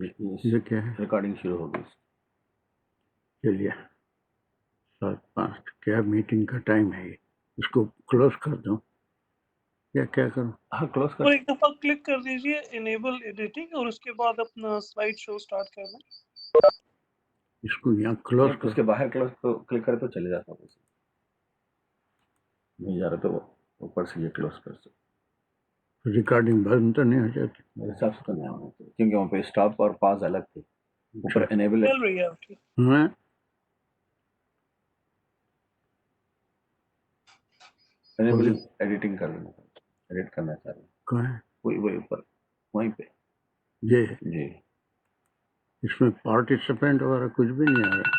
یہ کیا ہے؟ ریکارڈنگ شروع ہو گئی. چلیے 7:05 کیا میٹنگ کا ٹائم ہے یہ؟ اس کو کلوز کر دوں یا کیا کروں؟ ہاں کلوز کر. اور ایک دفعہ کلک کر دیجئے انیبل ایڈیٹنگ اور اس کے بعد اپنا سلائیڈ شو سٹارٹ کر دیں. اس کو یہاں کلوز اس کے باہر کلوز تو کلک کرے تو چلے جاتا ہے. نہیں جا رہا تو اوپر سے یہ کلوز کر سکتے. ریکارڈنگ بند تو نہیں ہو جاتی؟ میرے حساب سے تو نہیں ہونا چاہیے کیونکہ وہاں پہ اسٹاپ اور پاز الگ تھے. اوپر انیبل چل رہی ہے آپ کی. ہاں انیبل ایڈیٹنگ کر لینا. ایڈٹ کرنا چاہ رہے ہیں. کہاں ہے؟ وہی اوپر وہیں پہ. یہ جی اس میں پارٹیسپینٹ وغیرہ کچھ بھی نہیں آ رہا.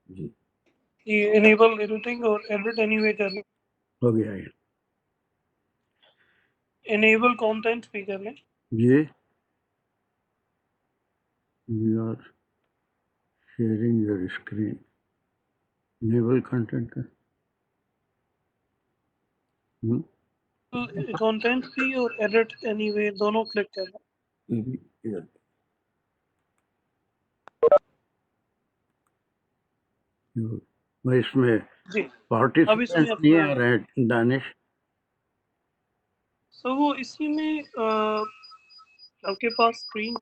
جی یہ انیبل ایڈیٹنگ اور ایڈٹ اینی وے کر لیں. ہو گیا یہ. انیبل کانٹینٹ بھی کر لیں. یہ you are sharing your screen enable content کا کانٹینٹ بھی اور ایڈٹ اینی وے دونوں کلک کر لیں. یہ بھی ادھر. اس میں جی اب اس میں پارٹیسپینٹ نہیں آ رہے ہیں دانش. سو وہ اسی میں آپ کے پاس اسکرین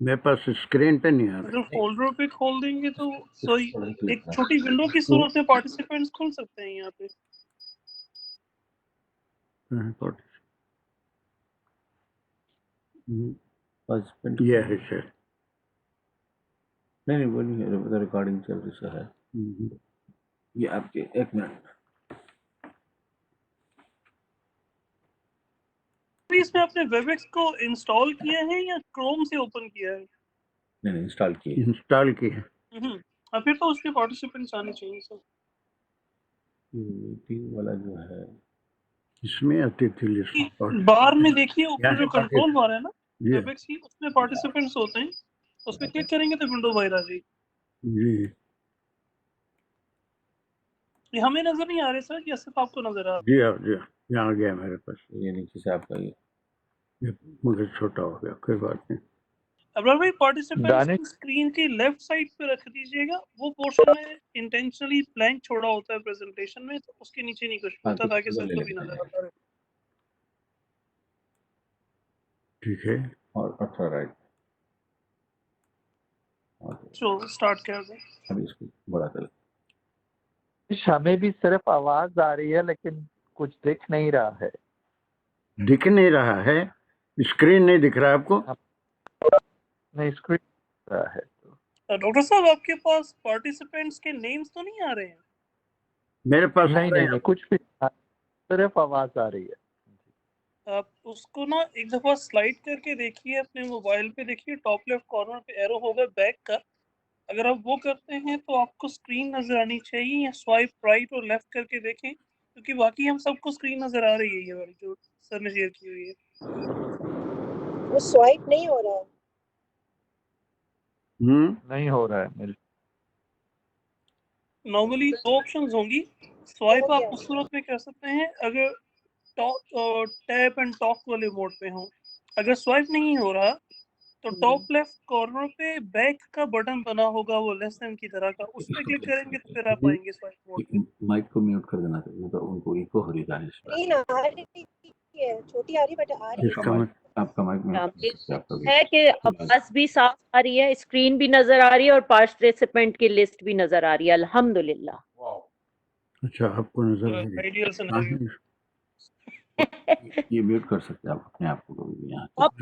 میرے پاس اسکرین پہ نہیں آ رہا. اگر فولڈر پہ کھول دیں گے تو سوری ایک چھوٹی ونڈو کی صورت میں پارٹیسپینٹس کھل سکتے ہیں یہاں پہ. یہ ہے شاید. نہیں وہ نہیں ہے. ریکارڈنگ چل رہی ہے. یہ آپ کے ایک منٹ. اس میں آپ نے ویب ایکس کو انسٹال کیا ہے یا کروم سے اوپن کیا ہے؟ نہیں انسٹال کی. انسٹال کی ہے. پھر تو اس کے پارٹیسپینٹس آنے چاہیے سر. میٹنگ والا جو ہے اس میں آتی تھی لسٹ. بار میں دیکھیے اوپر جو کنٹرول بار ہے نا جی ویب ایکس کی اس میں پارٹیسپینٹس ہوتے ہیں. اس پہ کلک کریں گے تو ونڈو باہر آ جائے گی. جی یہ ہمیں نظر نہیں آ رہے سر یا صرف آپ کو نظر آ رہا ہے؟ جی آپ جی یہاں آ گیا میرے پاس. یہ نیچے سے آپ کا یہ مگر چھوٹا ہو گیا کوئی بات نہیں. ابرار بھائی پارٹیسپینٹس کو اسکرین کی لیفٹ سائڈ پہ رکھ دیجئے گا. وہ پورشن میں انٹینشنلی بلینک چھوڑا ہوتا ہے پریزنٹیشن میں تو اس کے نیچے نہیں کچھ ہوتا تاکہ سر کو بھی نظر آتا رہے. ٹھیک ہے. اور اچھا رائٹ. چلو اسٹارٹ کر دیں. ابھی اس کو بڑا کر. ہمیں بھی صرف آواز آ رہی ہے لیکن کچھ دکھ نہیں رہا ہے. دکھ نہیں رہا ہے؟ اسکرین نہیں دکھ رہا ہے آپ کو؟ نہیں اسکرین دکھ رہا ہے. ڈاکٹر صاحب آپ کے پاس پارٹیسپینٹس کے نیمز تو نہیں آ رہے ہیں؟ میرے پاس نہیں کچھ بھی صرف آواز آ رہی ہے. آپ اس کو نا ایک دفعہ سلائڈ کر کے دیکھیے اپنے موبائل پہ. دیکھیے ٹاپ لیفٹ کارنر پہ ایرو ہوگا بیک کا. اگر آپ وہ کرتے ہیں تو آپ کو اسکرین نظر آنی چاہیے. یا سوائپ رائٹ اور لیفٹ کر کے دیکھیں کیونکہ باقی ہم سب کو اسکرین نظر آ رہی ہے. یہ والی جو سر نے شیئر کی ہوئی ہے وہ سوائپ نہیں ہو رہا ہے. نہیں ہو رہا ہے میرے. نارملی دو آپشنز ہوں گی. سوائپ آپ اس صورت میں کر سکتے ہیں اگر ٹیپ اینڈ ٹاک والے موڈ پہ ہوں. اگر سوائپ نہیں ہو رہا تو ٹاپ لیفٹ کارنر پہ بیک کا بٹن بنا ہوگا وہ لیس دین کی طرح کا. اس پہ کلک کریں گے تو پھر آپ آئیں گے سوائپ موڈ پہ. مائک کو میوٹ کر دینا چاہیے تو ان کو ایکو ہو رہی ہے. اسکرین آ رہی ہے چھوٹی آ رہی بٹ آ رہی ہے. آپ کا مائک ہے کہ آواز بھی صاف آ رہی ہے, اسکرین بھی نظر آ رہی ہے اور پارٹیسپینٹ کی لسٹ بھی نظر آ رہی ہے. الحمدللہ. اچھا آپ کو نظر آ آئیڈیل سینیریو. یہ میوٹ کر سکتے ہیں آپ اپنے آپ کو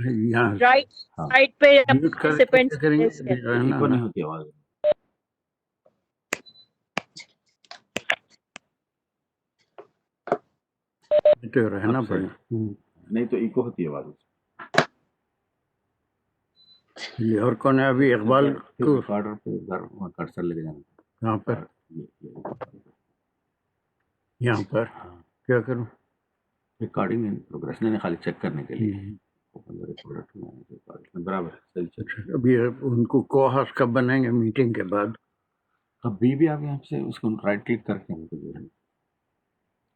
یہاں رائٹ سائڈ پہ میوٹ کر کے پارٹیسپینٹس کریں کی گے لسٹ ہے. ایکو نہیں ہوتی آواز. تو رہنا پڑے. نہیں تو ایکو ہوتی ہے آواز. اور کون ہے ابھی؟ اقبال کو ریکارڈر پہ کرسر لے کے جانا. کہاں پر؟ یہاں پر کیا کروں؟ ریکارڈنگ ان پروگریس. نہیں خالی چیک کرنے کے لیے. برابر ابھی ان کو کو ہاؤس کب بنائیں گے؟ میٹنگ کے بعد. ابھی بھی آپ یہاں سے اس کو رائٹ کلک کر کے ان کو جو ہے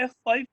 F5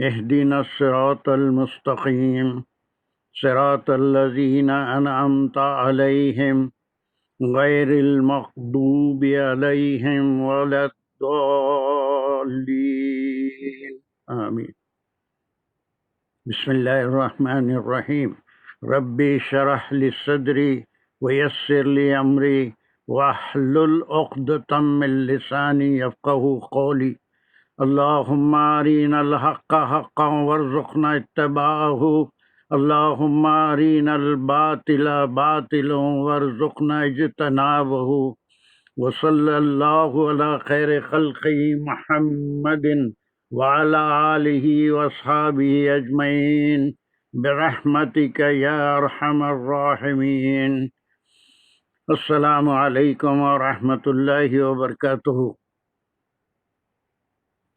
اهدنا الصراط المستقيم صراط الذين أنعمت عليهم غير المغضوب عليهم ولا الضالين آمين. بسم الله الرحمن الرحيم. ربي اشرح لي صدري ويسر لي أمري واحلل عقدة من لساني يفقهوا قولي. اللهم أرنا الحق حقا وارزقنا اتباعه اللهم أرنا الباطل باطلا وارزقنا اجتنابه وصلى الله على خير خلقه محمد وعلى آله وأصحابه أجمعين برحمتك يا أرحم الراحمين. السلام علیکم ورحمۃ اللہ وبرکاتہ.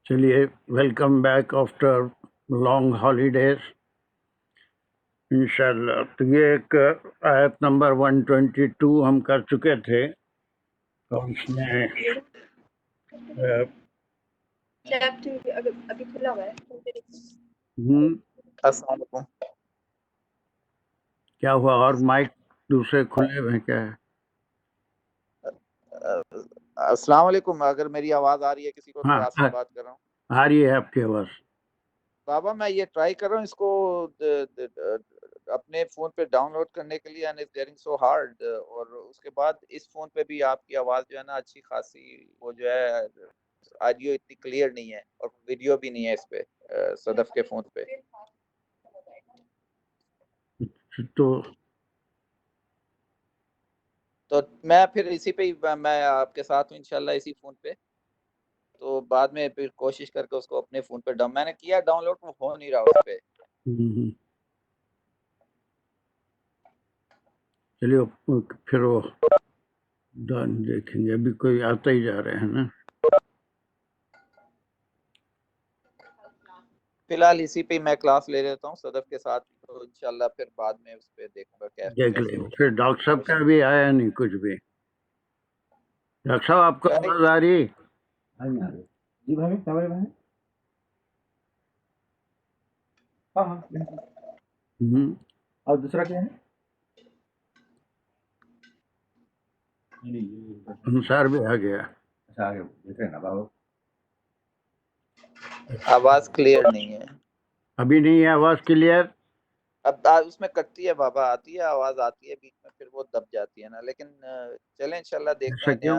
چلیے welcome back after long holidays انشاءاللہ. تو یہ ایک آیت نمبر 122 ہم کر چکے تھے اور اس میں السلام علیکم. کیا ہوا اور مائک دوسرے کھلے ہوئے کیا ہے؟ السلام علیکم. اگر میری آواز آ رہی ہے کسی کو تو ہاں یاسر بات کر رہا ہوں. آ رہی ہے آپ کی آواز. بابا میں یہ ٹرائی کر رہا ہوں اس کو اپنے فون پہ ڈاؤن لوڈ کرنے کے لیے، and it's getting so hard. اور اس کے بعد اس فون پہ بھی آپ کی آواز جو ہے نا اچھی خاصی وہ جو ہے آڈیو اتنی کلیئر نہیں ہے اور ویڈیو بھی نہیں ہے اس پہ صدف کے فون پہ. تو میں پھر اسی پہ میں آپ کے ساتھ ہوں انشاءاللہ اسی فون پہ. تو بعد میں پھر کوشش کر کے اس کو اپنے فون پہ میں نے کیا ڈاؤن لوڈ، وہ ہو نہیں رہا اس پہ. چلیے پھر وہ دیکھیں گے. ابھی کوئی آتا ہی جا رہے ہیں نا. فی الحال اسی پہ میں کلاس لے لیتا ہوں صدف کے ساتھ، تو انشاءاللہ پھر بعد میں اس پہ دیکھوں گا دیکھ لیں. پھر ڈاکٹر صاحب کا بھی آیا نہیں کچھ بھی. ڈاکٹر صاحب آپ کو آواز آ رہی؟ جی بھائی کیا بھائی بھائی؟ ہاں ہاں. اور دوسرا کیا ہے؟ انصار بھی آ گیا. آواز کلیئر نہیں ہے ابھی نہیں ہے آواز کلیئر. اب اس میں کٹتی ہے بابا، آتی ہے آواز، آتی ہے بیچ میں پھر وہ دب جاتی ہے نا. لیکن چلیں انشاءاللہ دیکھتے ہیں.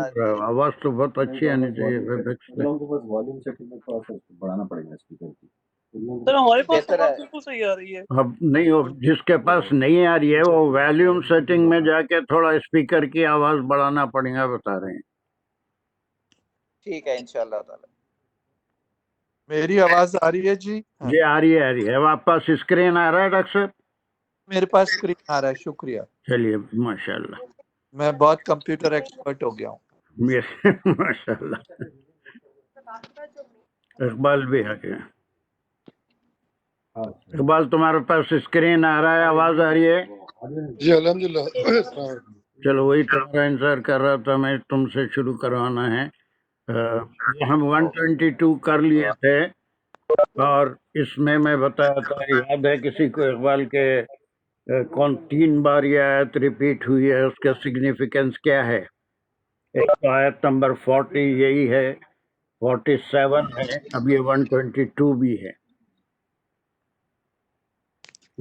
آواز تو بہت اچھی آنی چاہیے. والیوم سیٹنگ میں تھوڑا سا بڑھانا پڑے گا اسپیکر کی. سر ہمارے پاس بہتر ہے. بالکل صحیح آ رہی ہے. اب نہیں ہو، جس کے پاس نہیں آ رہی ہے وہ ویلیوم سیٹنگ میں جا کے تھوڑا اسپیکر کی آواز بڑھانا پڑے گا، بتا رہے ہیں. ٹھیک ہے انشاءاللہ تعالی. میری آواز آ رہی ہے جی؟ جی آ رہی ہے، آ رہی ہے. اب آپ پاس اسکرین آ رہا ہے ڈاکٹر صاحب؟ میرے پاس اسکرین آ رہا ہے. شکریہ. چلیے ماشاء اللہ. میں بہت کمپیوٹر ایکسپرٹ ہو گیا ہوں. ماشاء اللہ. اقبال بھی آ گیا. اقبال تمہارے پاس اسکرین آ رہا ہے، آواز آ رہی ہے؟ جی الحمدللہ. چلو وہی تمہارا انتظار کر رہا تھا میں، تم سے شروع کروانا ہے. ہم 122 کر لیے تھے اور اس میں بتایا تھا، یاد ہے کسی کو اقبال کے کون 3 بار یہ آیت ریپیٹ ہوئی ہے، اس کا سگنیفیکنس کیا ہے؟ ایک تو آیت نمبر 40 یہی ہے، 47 ہے، اب یہ 122 بھی ہے.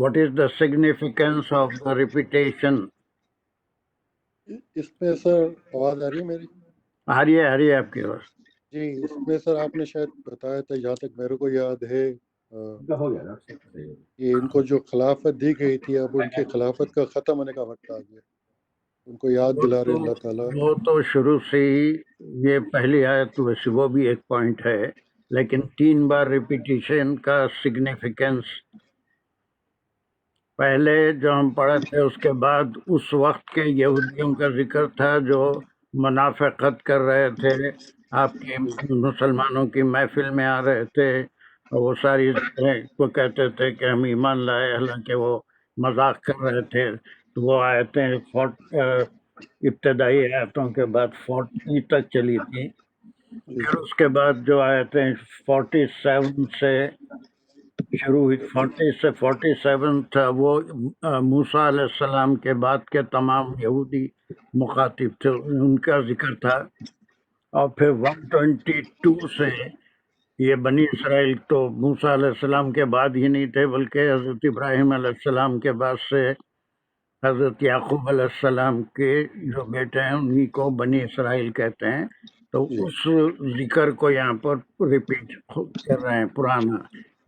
What is the significance of the repetition? اس میں سر آواز آ رہی ہے میری؟ آ رہی ہے آپ کی آواز. جی اس میں سر آپ نے شاید بتایا تھا، جہاں تک میرے کو یاد ہے، کہ ان کو جو خلافت دی گئی تھی اب ان کی خلافت کا ختم ہونے کا وقت آ گیا، ان کو یاد دلا رہے اللہ تعالیٰ. وہ تو شروع سے ہی یہ پہلی آیت ویسے وہ بھی ایک پوائنٹ ہے، لیکن 3 بار ریپیٹیشن کا سگنیفیکنس پہلے جو ہم پڑھے تھے اس کے بعد اس وقت کے یہودیوں کا ذکر تھا جو منافقت کر رہے تھے، آپ کے مسلمانوں کی محفل میں آ رہے تھے اور وہ ساری کو کہتے تھے کہ ہم ایمان لائے، حالانکہ وہ مذاق کر رہے تھے. تو وہ آیتیں ابتدائی آیتوں کے بعد 40 تک چلی تھی. پھر اس کے بعد جو آیتیں 47 سے شروع ہوئی 40 سے 47 تھا وہ موسیٰ علیہ السلام کے بعد کے تمام یہودی مخاطب تھے ان کا ذکر تھا، اور پھر 122 سے یہ بنی اسرائیل تو موسیٰ علیہ السلام کے بعد ہی نہیں تھے بلکہ حضرت ابراہیم علیہ السلام کے بعد سے حضرت یعقوب علیہ السلام کے جو بیٹے ہیں انہی کو بنی اسرائیل کہتے ہیں. تو اس ذکر کو یہاں پر ریپیٹ کر رہے ہیں پرانا،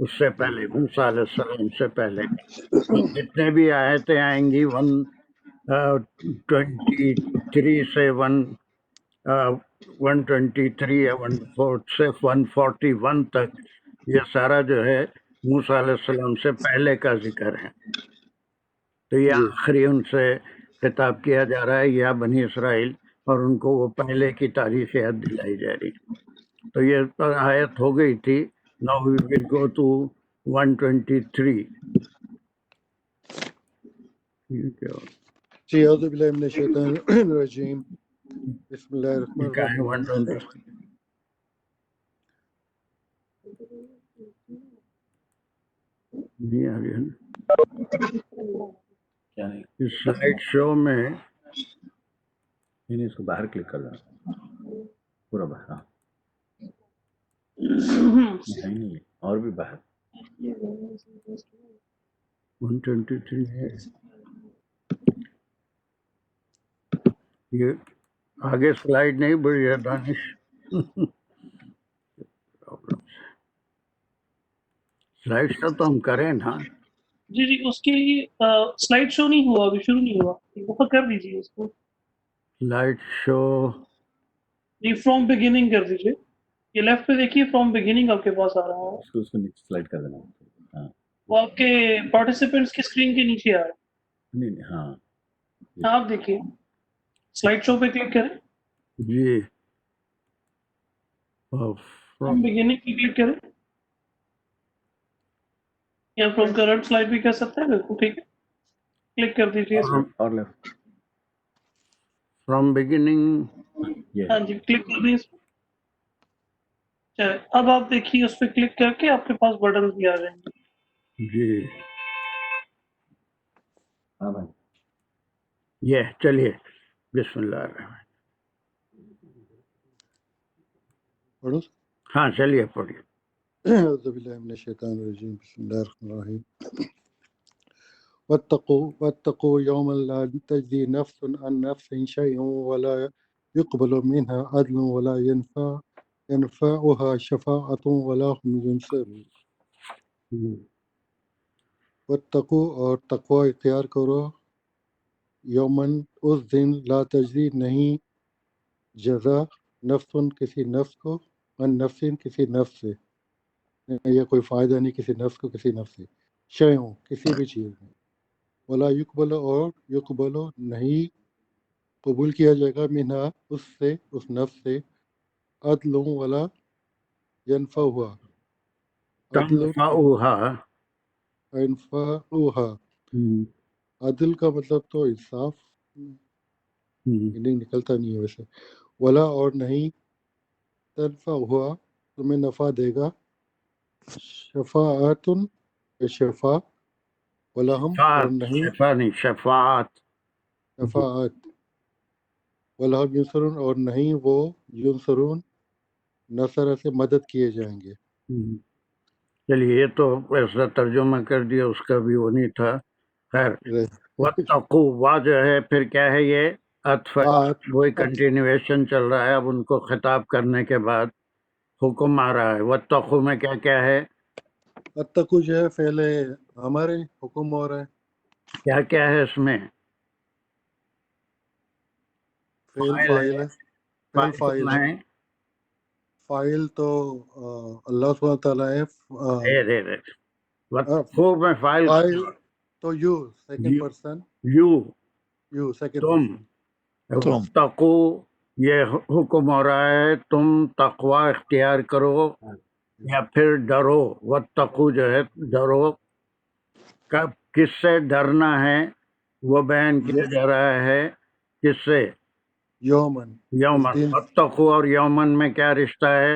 اس سے پہلے موسیٰ علیہ السلام سے پہلے جتنے بھی آیتیں آئیں گی 123 سے 123 یا 14 سے 141 تک یہ سارا جو ہے موسیٰ علیہ السلام سے پہلے کا ذکر ہے. تو یہ آخری ان سے خطاب کیا جا رہا ہے یا بنی اسرائیل، اور ان کو وہ پہلے کی تاریخ یاد دلائی جا رہی. تو یہ آیت ہو گئی تھی. Now we will go to 123. جی اعوذ باللہ من الشیطان الرجیم بسم اللہ الرحمن کیا ہے الرحیم 123؟ نہیں آ رہی ہے نا کیا نہیں اس سلائڈ شو میں. نہیں اس کو باہر کلک کر دینا پورا باہر. ہاں نہیں اور بھی باہر 123 ہے. یہ آگے سلائڈ نہیں بڑھی ہے دانش. سلائڈ شو تو ہم کریں نا. جی جی اس کے لیے سلائڈ شو نہیں ہوا، ابھی شروع نہیں ہوا، ایک دفعہ کر دیجیے اس کو. سلائڈ شو جی فرام بگننگ کر دیجیے. یہ لیفٹ پہ دیکھیے فرام بگننگ آپ کے پاس آ رہا ہے. اس کو نیچے سلائڈ کر دینا. ہاں وہ آپ کے پارٹیسپینٹس کی اسکرین کے نیچے آ رہا ہے. نہیں ہاں آپ دیکھیے سلائڈ شو پہ کلک کریں، جی فرام بگننگ پہ کلک کریں، یا فرام کرنٹ سلائڈ بھی کر سکتے ہیں. بالکل ٹھیک ہے، کلک کر دیجیے اس میں. اور لیفٹ فرام بگننگ. یہ ہاں جی کلک کر دیں اس میں. چلے اب آپ دیکھیے اس پہ کلک کر کے آپ کے پاس بٹن بھی آ جائیں گے. جی ہاں بھائی یہ چلیے بسم اللہ الرحمن. پڑھو. ہاں چلیے پڑھیے. اعوذ باللہ من الشیطان الرجیم بسم اللہ الرحمن الرحیم واتقوا یوما لا تجزی نفس عن نفس شیئا ولا يقبل منها عدل ولا ينفعها شفاعة ولا هم ينصرون. واتقوا اور تقوی اختیار کرو یومن اس دن لا تجزی نہیں جزا نفس کسی نفس کو عن نفس کسی نفس سے، یا کوئی فائدہ نہیں کسی نفس کو کسی نفس سے، شیئوں کسی بھی چیز میں، ولا یقبل اور یقبل نہیں قبول کیا جائے گا منہا اس سے اس نفس سے عدل ولا ینفعها عدل تنفعها. ینفعها عدل کا مطلب تو انصاف نہیں نکلتا نہیں ہے ویسے. ولا اور نہیں تنفعها تمہیں نفع دے گا شفاعت شفاع ولا ہم اور نہیں شفاعت نہیں شفاعت. شفاعت ولا ہم ینصرون اور نہیں وہ ینصرون نصر سے مدد کیے جائیں گے. چلیے یہ تو ایسا ترجمہ کر دیا، اس کا بھی وہ نہیں تھا. خیر واتقوا وا جو ہے پھر کیا ہے، یہ عطف وہی کنٹینیویشن چل رہا ہے. اب ان کو خطاب کرنے کے بعد حکم آ رہا ہے. واتقوا میں کیا کیا ہے، اتقو جو ہے فعل ہمارے حکم ہو رہا ہے. کیا کیا ہے اس میں؟ فعل فاعل ہے. فعل فاعل ہے. فاعل تو اللہ سبحانہ تعالیٰ ہے. واتقوا میں فاعل تو you second person, you second تم. پرسن. واتقوا یہ حکم ہو رہا ہے تم تقوی اختیار کرو یا پھر ڈرو. واتقوا جو ہے ڈرو. کب کس سے ڈرنا ہے وہ بیان کیا جا رہا ہے. کس سے؟ یومن. یومن. واتقوا اور یومن میں کیا رشتہ ہے؟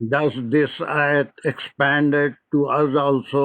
does this ayat expanded to us also?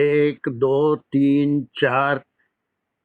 1, 2, 3, 4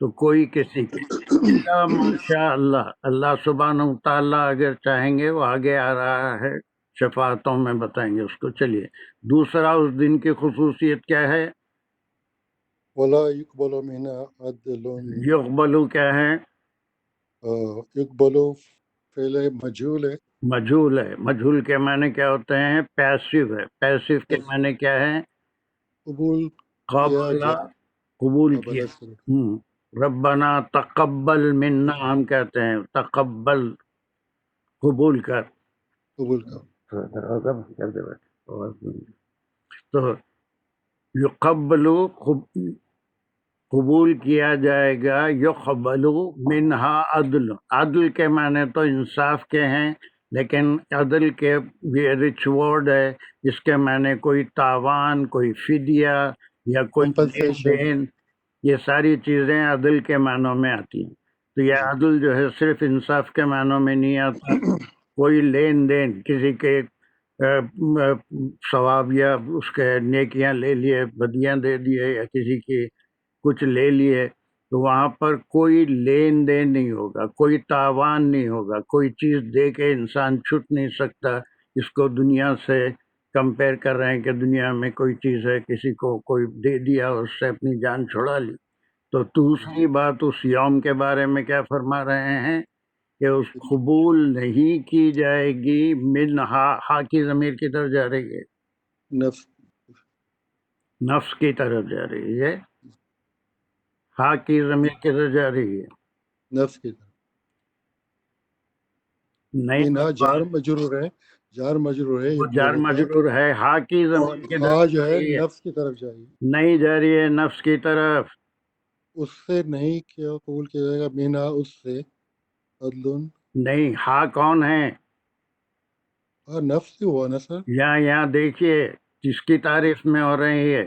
تو کوئی کسی کی الا ماشاء اللہ، اللہ سبحانہ و تعالیٰ اگر چاہیں گے، وہ آگے آ رہا ہے شفاعتوں میں بتائیں گے اس کو. چلیے دوسرا اس دن کی خصوصیت کیا ہے؟ ولا يقبل منها عدل یقبلو کیا ہے؟ يقبل فعل مجهول ہے، مجھول ہے. مجھول کے معنی کیا ہوتے ہیں؟ پیسو ہے. پیسو کے معنی کیا ہے؟ قبول کیا قبل، جائے، قبول قبل کیا. سے ربنا تقبل منا ہم کہتے ہیں، تقبل قبول کر. قبول کا تو یقبل قبول کیا جائے گا، یقبل منہا عدل. عدل کے معنی تو انصاف کے ہیں، لیکن عدل کے بھی رچ ورڈ ہے. اس کے معنی کوئی تاوان، کوئی فدیہ یا کوئی لین کمپنسیشن. دین، یہ ساری چیزیں عدل کے معنوں میں آتی ہیں. تو یہ عدل جو ہے صرف انصاف کے معنوں میں نہیں آتا. کوئی لین دین، کسی کے ثواب یا اس کے نیکیاں لے لیے، بدیاں دے دیے، یا کسی کی کچھ لے لیے، تو وہاں پر کوئی لین دین نہیں ہوگا، کوئی تاوان نہیں ہوگا. کوئی چیز دے کے انسان چھٹ نہیں سکتا. اس کو دنیا سے کمپیئر کر رہے ہیں کہ دنیا میں کوئی چیز ہے، کسی کو کوئی دے دیا، اس سے اپنی جان چھڑا لی. تو دوسری بات اس یوم کے بارے میں کیا فرما رہے ہیں کہ اس قبول نہیں کی جائے گی منہا. ہا کی ضمیر کی طرف جا رہی ہے، نفس نفس کی طرف جا رہی ہے. ہا کی ضمیر کی طرف جا رہی ہے. نفس کی طرف نہیں، منہا جار مجرور ہے، جار مجرور ہے، وہ جار مجرور ہے. ہا کی ضمیر کی ہاں طرف جو جا ہے رہی ہے، نفس کی طرف جائے گی، نہیں جا رہی ہے نفس کی طرف. اس سے نہیں کیا قبول کیا جائے گا، منہا اس سے عدل. نہیں، ہا کون ہے؟ ہاں نفس ہی ہوا نا سر. یہاں دیکھیے جس کی تعریف میں ہو رہی ہے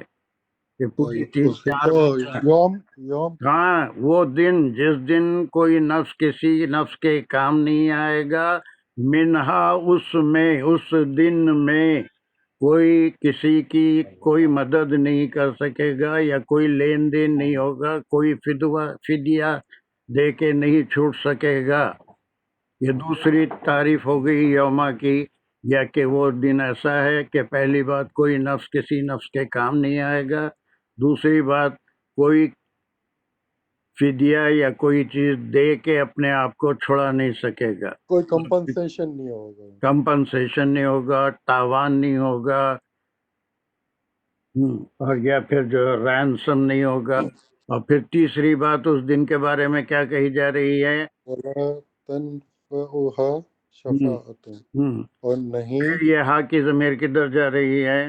کہ پوری اس سے یوم یوم ہاں، وہ دن جس دن کوئی نفس کسی نفس کے کام نہیں آئے گا. منہا اس میں، اس دن میں کوئی کسی کی کوئی مدد نہیں کر سکے گا، یا کوئی لین دین نہیں ہوگا، کوئی فدیہ دے کے نہیں چھوٹ سکے گا. یہ دوسری تعریف ہو گئی یوما کی، یا کہ وہ دن ایسا ہے کہ پہلی بات کوئی نفس کسی نفس کے کام نہیں آئے گا. دوسری بات کوئی فدیہ یا کوئی چیز دے کے اپنے آپ کو چھڑا نہیں سکے گا. کوئی کمپنسیشن نہیں ہوگا. کمپنسیشن نہیں ہوگا، تاوان نہیں ہوگا، اور یا پھر جو رینسم نہیں ہوگا. اور پھر تیسری بات اس دن کے بارے میں کیا کہی جا رہی ہے؟ ولا تنفعها شفاعت، اور نہیں. پھر یہ ہا کی ضمیر کدھر جا رہی ہے؟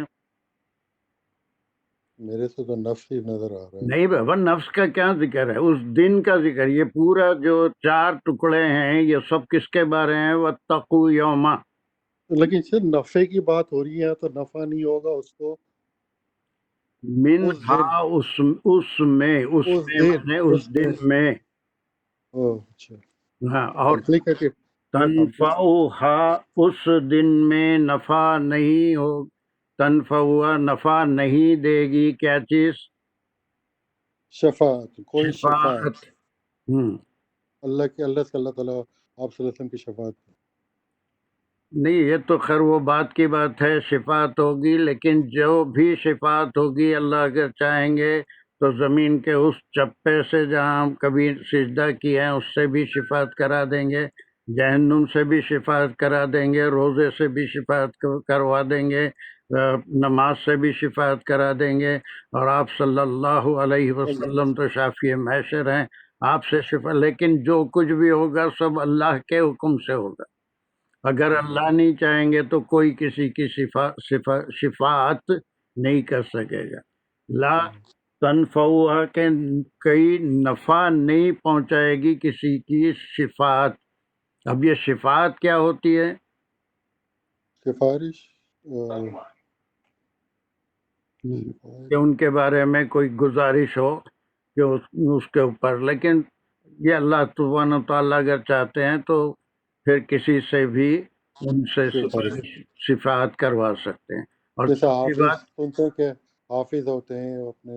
میرے سے تو نفس ہی نظر آ رہا ہے. نہیں بابا، نفس کا کیا ذکر ہے؟ اس دن کا ذکر. یہ پورا جو 4 ٹکڑے ہیں یہ سب کس کے بارے ہیں؟ واتقوا یوما. لیکن صرف نفع کی بات ہو رہی ہے تو نفع نہیں ہوگا اس کو. منہا اس میں دن میں. اچھا ہاں، اور تنفعها اس دن میں نفع نہیں ہو، تنفعها نفع نہیں دے گی کیا چیز؟ شفاعت، کوئی شفاعت. اللہ سے اللہ تعالیٰ آپ صلی اللہ علیہ وسلم کی شفاعت. نہیں، یہ تو خیر وہ بات کی بات ہے، شفاعت ہوگی، لیکن جو بھی شفاعت ہوگی اللہ اگر چاہیں گے تو زمین کے اس چپے سے جہاں ہم کبھی سجدہ کیے ہیں اس سے بھی شفاعت کرا دیں گے، جہنم سے بھی شفاعت کرا دیں گے، روزے سے بھی شفاعت کروا دیں گے، نماز سے بھی شفاعت کرا دیں گے. اور آپ صلی اللہ علیہ وسلم تو شافی محشر ہیں، آپ سے شفاعت. لیکن جو کچھ بھی ہوگا سب اللہ کے حکم سے ہوگا. اگر اللہ نہیں چاہیں گے تو کوئی کسی کی شفاعت نہیں کر سکے گا. لا تنفعها کے کئی نفع نہیں پہنچائے گی کسی کی شفاعت. اب یہ شفاعت کیا ہوتی ہے؟ سفارش کہ ان کے بارے میں کوئی گزارش ہو کہ اس کے اوپر. لیکن یہ اللہ سبحانہ و تعالیٰ اگر چاہتے ہیں تو پھر کسی سے بھی ان سے شفاعت کروا سکتے ہیں. اور جیسے دوسری بات، حافظ سنتے ہیں کہ حافظ ہوتے ہیں اپنے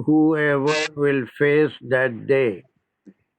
whoever will face that day,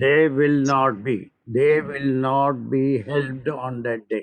they will not be helped on that day।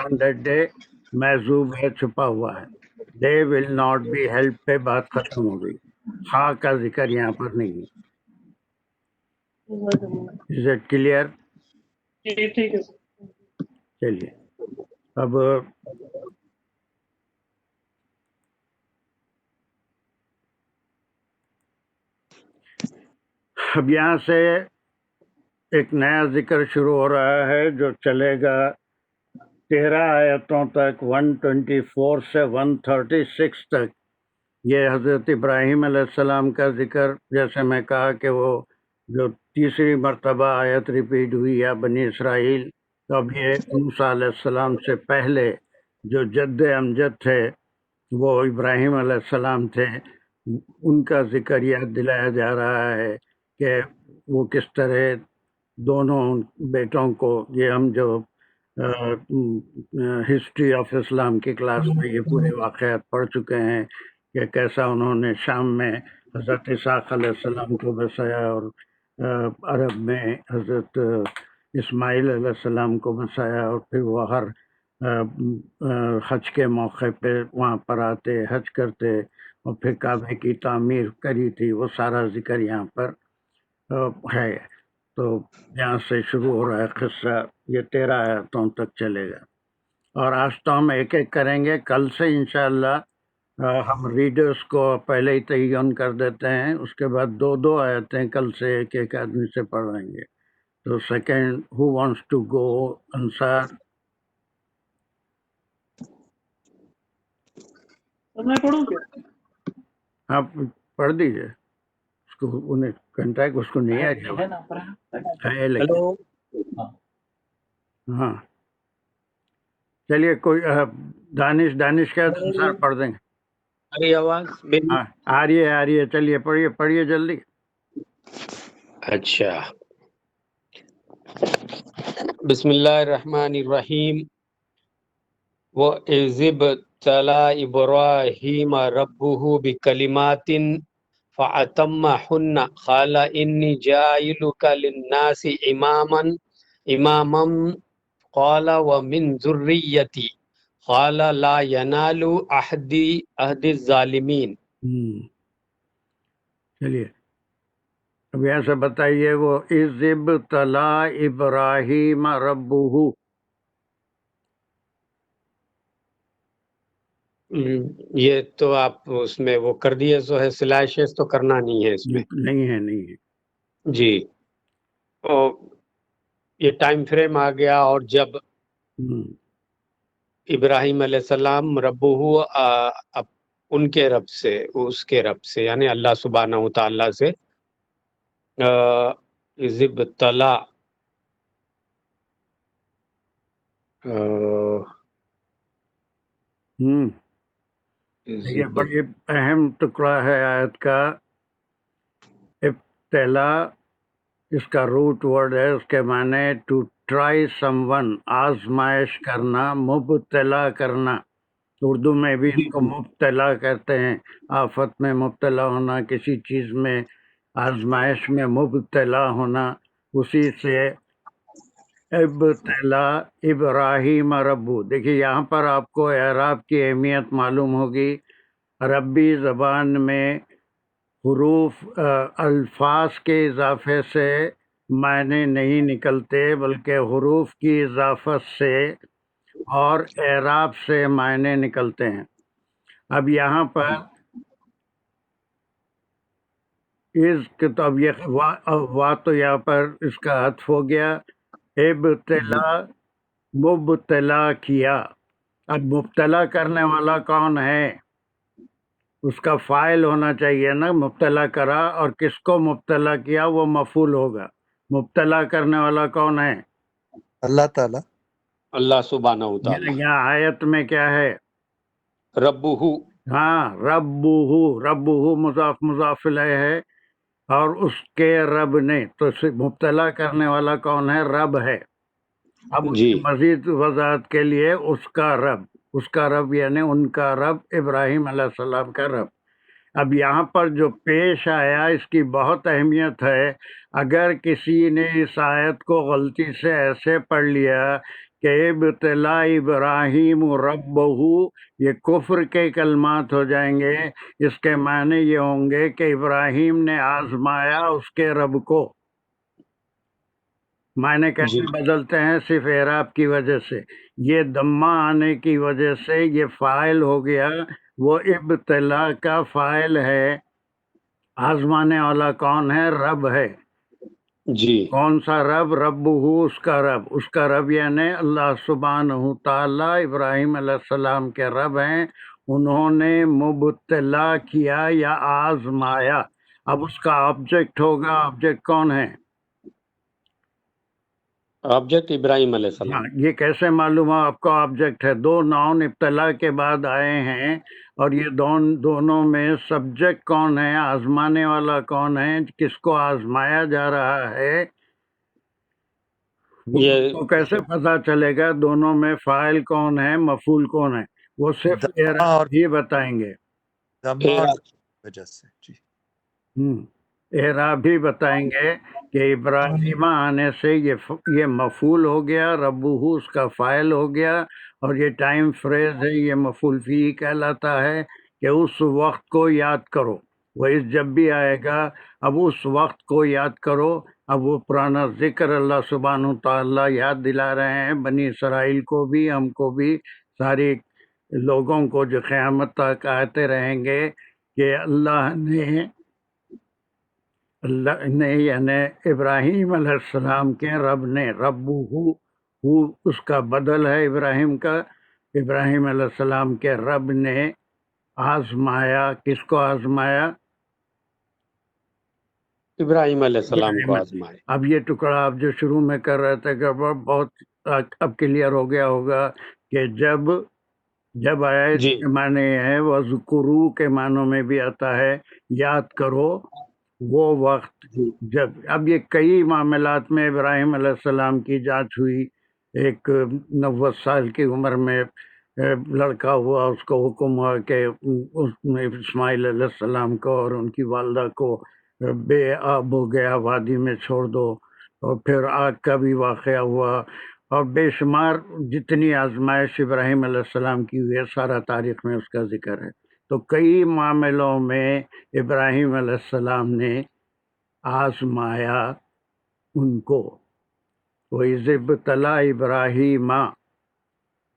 on that day محذوب ہے, چھپا ہوا ہے. دے ول ناٹ بی ہیلپ پہ بات ختم ہو گئی. ہاں کا ذکر یہاں پر نہیں ہے. Is it clear? ٹھیک ہے سر. چلیے اب یہاں سے ایک نیا ذکر شروع ہو رہا ہے جو چلے گا 13 آیتوں تک, 124 سے 136 تک. یہ حضرت ابراہیم علیہ السلام کا ذکر, جیسے میں کہا کہ وہ جو تیسری مرتبہ آیت ریپیٹ ہوئی یا بنی اسرائیل, تو اب یہ موسیٰ علیہ السلام سے پہلے جو جد امجد تھے وہ ابراہیم علیہ السلام تھے, ان کا ذکر یاد دلایا جا رہا ہے کہ وہ کس طرح دونوں بیٹوں کو, یہ ہم جو ہسٹری آف اسلام کی کلاس میں یہ پورے واقعات پڑھ چکے ہیں کہ کیسا انہوں نے شام میں حضرت اسحاق علیہ السلام کو بسایا اور عرب میں حضرت اسماعیل علیہ السلام کو بسایا, اور پھر وہ ہر حج کے موقع پہ وہاں پر آتے, حج کرتے, اور پھر کعبے کی تعمیر کری تھی. وہ سارا ذکر یہاں پر ہے. تو یہاں سے شروع ہو رہا ہے قصہ, یہ 13 آیتوں تک چلے گا. اور آج تو ہم ایک ایک کریں گے. کل سے انشاءاللہ ہم ریڈرز کو پہلے ہی تعین کر دیتے ہیں, اس کے بعد 2 آیتیں کل سے ایک ایک آدمی سے پڑھ لیں گے. تو second, who wants to go? Ansar. میں پڑھوں کیا؟ آپ پڑھ دیجئے. اس کو انہیں کنٹیکٹ اس کو نہیں آ جائے لیکن ہاں چلیے کوئی دانش کا انصار پڑھ دیں گے. آواز ہاں آ رہی ہے. چلیے پڑھیے جلدی. اچھا, بسم اللہ الرحمن الرحیم. وَإِذِ ابْتَلَىٰ إِبْرَاهِيمَ رَبُّهُ بِكَلِمَاتٍ فَأَتَمَّهُنَّ قَالَ إِنِّي جَاعِلُكَ لِلنَّاسِ إِمَامًا قَالَ وَمِنْ ذُرِّيَّتِي قَالَ لَا يَنَالُ عَهْدِ الظَّالِمِينَ. چلیے اب یہاں سے بتائیے, وہ اِذِ ابْتَلَىٰ إِبْرَاهِيمَ رَبُّهُ, یہ تو آپ اس میں وہ کر دیے سو ہے, سلائشز تو کرنا نہیں ہے اس میں. نہیں ہے. جی, یہ ٹائم فریم آ گیا, اور جب ابراہیم علیہ السلام ربہ ان کے رب سے, اس کے رب سے یعنی اللہ سبحانہ و تعالیٰ سے ابتلا یہ بڑی اہم ٹکڑا ہے آیت کا. ابتلا اس کا روٹ ورڈ ہے, اس کے معنی ٹو ٹرائی سم ون, آزمائش کرنا, مبتلا کرنا. اردو میں بھی اس کو مبتلا کہتے ہیں, آفت میں مبتلا ہونا, کسی چیز میں آزمائش میں مبتلا ہونا. اسی سے ابتلا ابراہیم ربو. دیکھیے یہاں پر آپ کو اعراب کی اہمیت معلوم ہوگی. عربی زبان میں حروف الفاظ کے اضافے سے معنی نہیں نکلتے, بلکہ حروف کی اضافت سے اور اعراب سے معنی نکلتے ہیں. اب یہاں پر اب یہ وا تو یہاں پر اس کا عطف ہو گیا. ابتلا مبتلا کیا. اب مبتلا کرنے والا کون ہے؟ اس کا فاعل ہونا چاہیے نا, مبتلا کرا, اور کس کو مبتلا کیا وہ مفعول ہوگا. مبتلا کرنے والا کون ہے؟ اللہ تعالیٰ, اللہ سبحانہ و تعالیٰ. یہاں آیت میں کیا ہے؟ ربہ. ہاں ربہ مضاف مضاف الیہ ہے, اور اس کے رب نے, تو مبتلا کرنے والا کون ہے؟ رب ہے. اب اس کی مزید وضاحت کے لیے اس کا رب یعنی ان کا رب, ابراہیم علیہ السلام کا رب. اب یہاں پر جو پیش آیا اس کی بہت اہمیت ہے. اگر کسی نے اس آیت کو غلطی سے ایسے پڑھ لیا کہ ابتلا ابراہیم ربہو، یہ کفر کے کلمات ہو جائیں گے، اس کے معنی یہ ہوں گے کہ ابراہیم نے آزمایا اس کے رب کو۔ معنی کیسے بدلتے ہیں؟ صرف اعراب کی وجہ سے، یہ دمہ آنے کی وجہ سے یہ فاعل ہو گیا، وہ ابتلا کا فاعل ہے۔ آزمانے والا کون ہے؟ رب ہے۔ جی کون سا رب؟ رب ہو، اس کا رب، اس کا رب یعنی اللہ سبحانہ تعالیٰ ابراہیم علیہ السلام کے رب ہیں، انہوں نے مبتلا کیا یا آزمایا۔ اب اس کا آبجیکٹ ہوگا، آبجیکٹ کون ہے؟ آبجیکٹ ابراہیم علیہ السلام۔ ہاں، یہ کیسے معلوم ہو آپ کو آبجیکٹ ہے؟ دو ناؤن ابتلا کے بعد آئے ہیں، اور یہ دونوں میں سبجیکٹ کون ہے؟ آزمانے والا کون ہے؟ کس کو آزمایا جا رہا ہے؟ یہ تو کیسے پتہ چلے گا دونوں میں فاعل کون ہے، مفعول کون ہے؟ وہ صرف دمہ اعراب اور ہی بتائیں گے۔ دمہ اور وجہ سے جی اعراب ہی بتائیں گے کہ ابراہیم آنے سے یہ مفعول ہو گیا، ربہ اس کا فاعل ہو گیا، اور یہ ٹائم فریز ہے، یہ مفعول فیہ کہلاتا ہے کہ اس وقت کو یاد کرو۔ وہ اس جب بھی آئے گا، اب اس وقت کو یاد کرو۔ اب وہ پرانا ذکر اللہ سبحانہ تعالیٰ یاد دلا رہے ہیں بنی اسرائیل کو بھی، ہم کو بھی، ساری لوگوں کو جو قیامت تک آتے رہیں گے، کہ اللہ نے یعنی ابراہیم علیہ السلام کے رب نے، ربہ اس کا بدل ہے ابراہیم کا، ابراہیم علیہ السلام کے رب نے آزمایا۔ کس کو آزمایا؟ ابراہیم علیہ السلام کو آزمائے۔ اب یہ ٹکڑا آپ جو شروع میں کر رہے تھے کہ بہت اب کلیئر ہو گیا ہوگا کہ جب آیا اس کے معنی ہے، وَذْكُرُوا کے معنوں میں بھی آتا ہے یاد کرو وہ وقت جب۔ اب یہ کئی معاملات میں ابراہیم علیہ السلام کی جانچ ہوئی۔ ایک 90 سال کی عمر میں لڑکا ہوا، اس کو حکم ہوا کہ اس نے اسماعیل علیہ السلام کو اور ان کی والدہ کو بے آب ہو گیا، وادی میں چھوڑ دو۔ اور پھر آگ کا بھی واقعہ ہوا، اور بے شمار جتنی آزمائش ابراہیم علیہ السلام کی ہوئی ہے، سارا تاریخ میں اس کا ذکر ہے۔ تو کئی معاملوں میں ابراہیم علیہ السلام نے آزمایا ان کو۔ وَإِذِ ابْتَلَىٰ إِبْرَاهِيمَ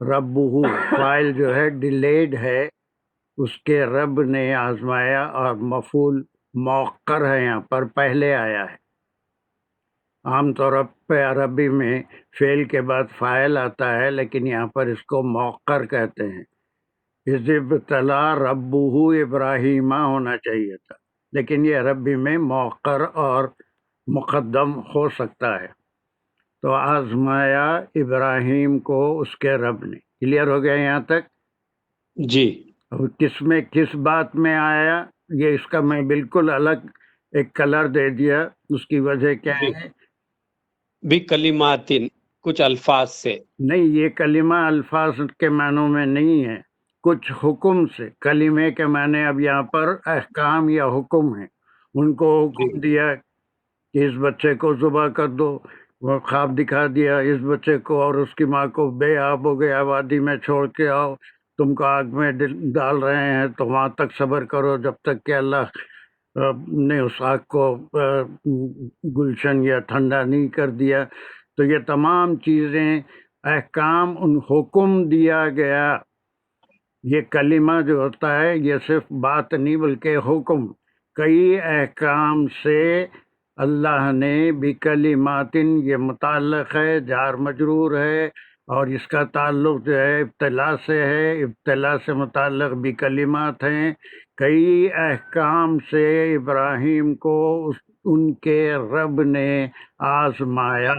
رَبُّهُ، فاعل جو ہے ڈیلیڈ ہے، اس کے رب نے آزمایا، اور مفعول موقر ہے، یہاں پر پہلے آیا ہے۔ عام طور پہ عربی میں فعل کے بعد فاعل آتا ہے، لیکن یہاں پر اس کو موقر کہتے ہیں۔ اِذِ ابْتَلَىٰ رَبُّهُ ابراہیم ہونا چاہیے تھا، لیکن یہ عربی میں موقر اور مقدم ہو سکتا ہے۔ تو آزمایا ابراہیم کو اس کے رب نے۔ کلیئر ہو گیا یہاں تک؟ جی۔ کس بات میں آیا یہ؟ اس کا میں بالکل الگ ایک کلر دے دیا، اس کی وجہ کیا ہے؟ بھی کلمات، کچھ الفاظ سے نہیں، یہ کلمہ الفاظ کے معنوں میں نہیں ہے، کچھ حکم سے۔ کلمے کے معنی اب یہاں پر احکام یا حکم ہیں۔ ان کو حکم دیا کہ اس بچے کو ذبح کر دو، وہ خواب دکھا دیا اس بچے کو اور اس کی ماں کو، بے آب ہو گیا، وادی میں چھوڑ کے آؤ، تم کو آگ میں ڈال رہے ہیں، تو وہاں تک صبر کرو جب تک کہ اللہ نے اس آگ کو گلشن یا ٹھنڈا نہیں کر دیا۔ تو یہ تمام چیزیں احکام، ان حکم دیا گیا۔ یہ کلمہ جو ہوتا ہے یہ صرف بات نہیں بلکہ حکم، کئی احکام سے اللہ نے بکلمات، یہ متعلق ہے، جار مجرور ہے، اور اس کا تعلق جو ہے ابتلا سے ہے، ابتلا سے متعلق بکلمات ہیں۔ کئی احکام سے ابراہیم کو ان کے رب نے آزمایا۔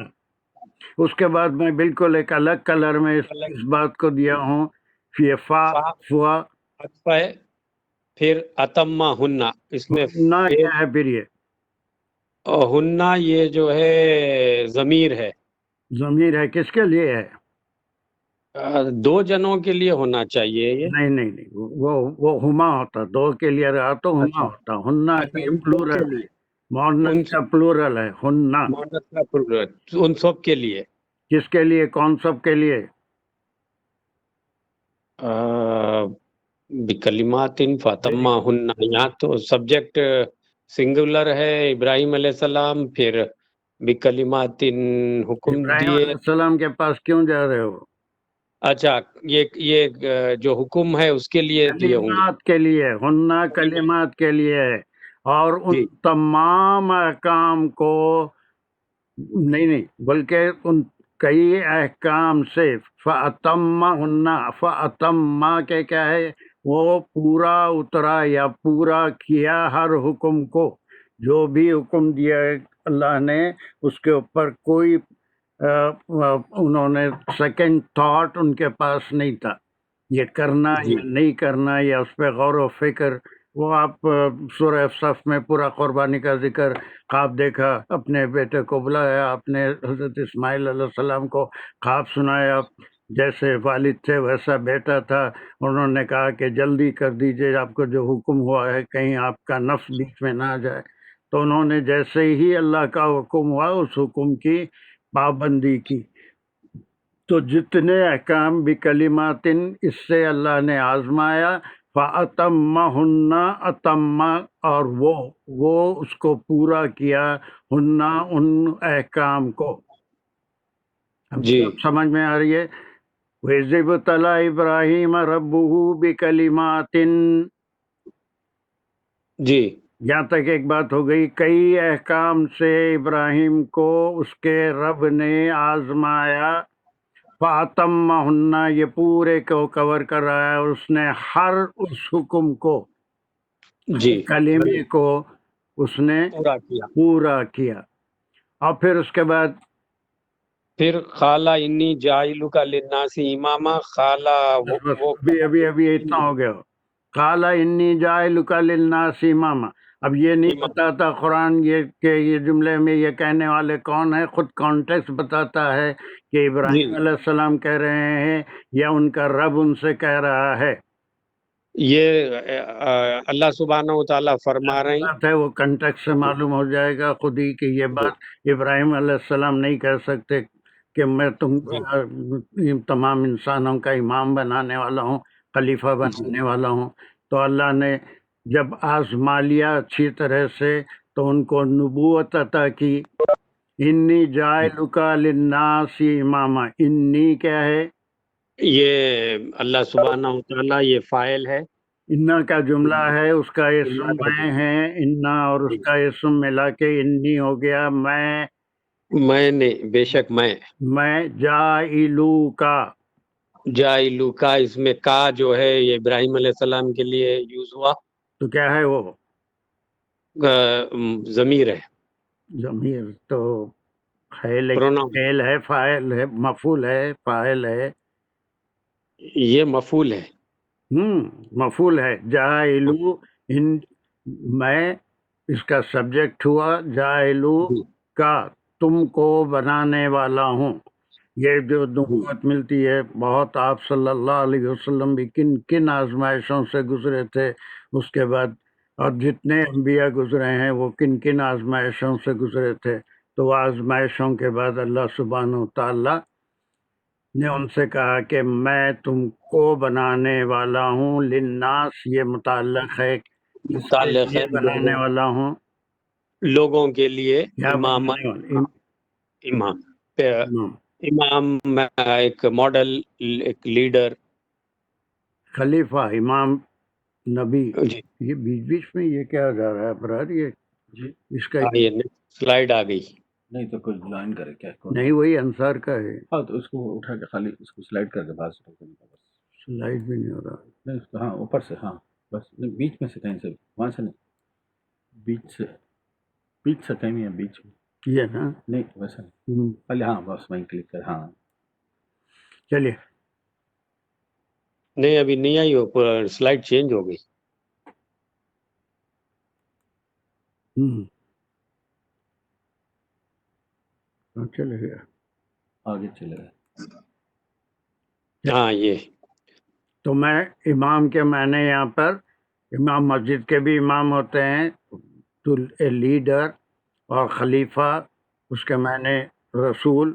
اس کے بعد میں بالکل ایک الگ کلر میں اس بات کو دیا ہوں، فوا پھر اتما ہننا، اس میں کیا ہے پھر؟ یہ ہننا یہ جو ہے ضمیر ہے۔ ضمیر ہے، کس کے لیے ہے؟ دو جنوں کے لیے ہونا چاہیے یہ۔ نہیں، وہ ہما ہوتا، دو کے لیے رہا تو ہما ہوتا۔ ہننا پلورل ہے، مؤنث کا پلورل ہے، ہننا۔ ان سب کے لیے کس کے لیے، کون سب کے لیے؟ بکلمات فاتمہن، یہاں تو سبجیکٹ سنگولر ہے، ابراہیم علیہ السلام، پھر بکلمات حکم ابراہیم دیے. علیہ السلام کے پاس کیوں جا رہے ہو؟ اچھا، یہ جو حکم ہے اس کے لیے دیے ہوں گے. کلمات کے لیے، ہننا کلمات کے لیے ہے، اور ان جی تمام احکام کو نہیں بلکہ ان کئی احکام سے فَأَتَمَّ کے کیا ہے، وہ پورا اترا یا پورا کیا ہر حکم کو. جو بھی حکم دیا ہے اللہ نے اس کے اوپر کوئی انہوں نے سیکنڈ تھاٹ ان کے پاس نہیں تھا، یہ کرنا جی یا نہیں کرنا یا اس پہ غور و فکر. وہ آپ سورہ صف میں پورا قربانی کا ذکر، خواب دیکھا، اپنے بیٹے کو بلایا، اپنے حضرت اسماعیل علیہ السلام کو خواب سنایا، جیسے والد تھے ویسا بیٹا تھا. انہوں نے کہا کہ جلدی کر دیجئے، آپ کو جو حکم ہوا ہے کہیں آپ کا نفس بیچ میں نہ آ جائے. تو انہوں نے جیسے ہی اللہ کا حکم ہوا اس حکم کی پابندی کی. تو جتنے احکام بکلمات، اس سے اللہ نے آزمایا. فَأَتَمَّهُنَّ اتم، اور وہ اس کو پورا کیا، ہننا ان احکام کو. اب جی سب سمجھ میں آ رہی ہے. وَإِذِ ابْتَلَىٰ إِبْرَاهِيمَ رَبُّهُ بِكَلِمَاتٍ، جی یہاں تک ایک بات ہو گئی. کئی احکام سے ابراہیم کو اس کے رب نے آزمایا. فَأَتَمَّهُنَّ، یہ پورے کو کور کر رہا ہے، اور اس نے ہر اس حکم کو، جی کلمے کو اس نے پورا کیا. پورا کیا. اور پھر اس کے بعد پھر خالہ انی جاعلک للناس اماما، خالہ بس وہ ابھی اتنا ہو گیا. قال انی جاعلک للناس اماما. اب یہ نہیں امام. بتاتا قرآن یہ کہ یہ جملے میں یہ کہنے والے کون ہیں، خود کانٹیکسٹ بتاتا ہے کہ ابراہیم جی علیہ السلام کہہ رہے ہیں یا ان کا رب ان سے کہہ رہا ہے. یہ اللہ سبحانہ و تعالیٰ فرما رہے ہیں. بات ہے وہ کنٹیکسٹ سے معلوم ہو جائے گا خود ہی کہ یہ بات ابراہیم علیہ السلام نہیں کہہ سکتے کہ میں تم تمام انسانوں کا امام بنانے والا ہوں، خلیفہ بنانے والا ہوں. تو اللہ نے جب آزما لیا اچھی طرح سے تو ان کو نبوت عطا کی. انی جاعلک للناس اماما، انی کیا ہے؟ یہ اللہ سبحانہ و تعالیٰ یہ فاعل ہے، انا کا جملہ ہے، اس کا اسم میں ہے انا، اور اس کا اسم ملا کے انی ہو گیا. میں نے، بے شک میں جاعلو کا، جائلو کا، اس میں کا جو ہے یہ ابراہیم علیہ السلام کے لیے یوز ہوا. تو کیا ہے وہ ضمیر ہے، ضمیر تو ہے، لیکن پروناؤن. فعل ہے، فاعل ہے، مفعول ہے، فاعل ہے. یہ مفعول ہے. مفعول ہے. جاعلو، میں اس کا سبجیکٹ ہوا. جاعلو کا، تم کو بنانے والا ہوں. یہ جو نبوت ملتی ہے بہت، آپ صلی اللہ علیہ وسلم بھی کن کن آزمائشوں سے گزرے تھے اس کے بعد، اور جتنے انبیاء گزرے ہیں وہ کن کن آزمائشوں سے گزرے تھے. تو وہ آزمائشوں کے بعد اللہ سبحانہ و تعالیٰ نے ان سے کہا کہ میں تم کو بنانے والا ہوں. للناس یہ متعلق ہے، کس کے متعلق لیے ہے بنانے والا ہوں؟ لوگوں کے لیے. یا امام، بنانے والا امام، امام، امام ایک ماڈل، ایک لیڈر. خلیفہ، امام، نبی. جی یہ بیچ بیچ میں یہ کیا جا رہا ہے برار؟ یہ جی اس کا یہ سلائیڈ آ گئی. نہیں تو کوئی جوائن کرے کیا؟ نہیں، وہی انصار کا ہے. ہاں تو اس کو اٹھا کے خالی اس کو سلائڈ کر کے باہر سے ٹھوک دینے کا بس. سلائڈ بھی نہیں ہو رہا. نہیں اس کو، ہاں اوپر سے، ہاں بس. نہیں بیچ میں سے کہیں سے، وہاں سے نہیں، بیچ سے کہیں ہے، بیچ میں. یہ نا نہیں ویسا نہیں، خالی ہاں بس وہیں کلک کر. ہاں چلیے. نہیں ابھی نہیں آئی، وہ سلائیڈ چینج ہو گئی. چلے گیا آگے چلے گئے. ہاں یہ تو میں امام کے معنی یہاں پر، امام مسجد کے بھی امام ہوتے ہیں، تو لیڈر، اور خلیفہ اس کے معنی رسول.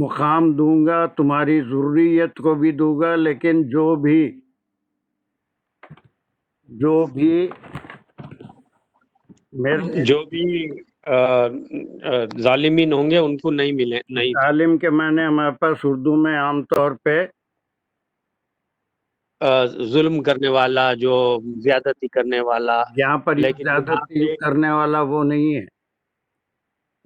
مقام دوں گا، تمہاری ذریت کو بھی دوں گا، لیکن جو بھی میرے جو بھی ظالمین ہوں گے ان کو نہیں ملے، نہیں ظالم کے معنی ہمارے پاس اردو میں عام طور پہ ظلم کرنے والا، جو زیادتی کرنے والا، یہاں پر لیکن یہاں زیادتی پہ کرنے والا وہ نہیں ہے،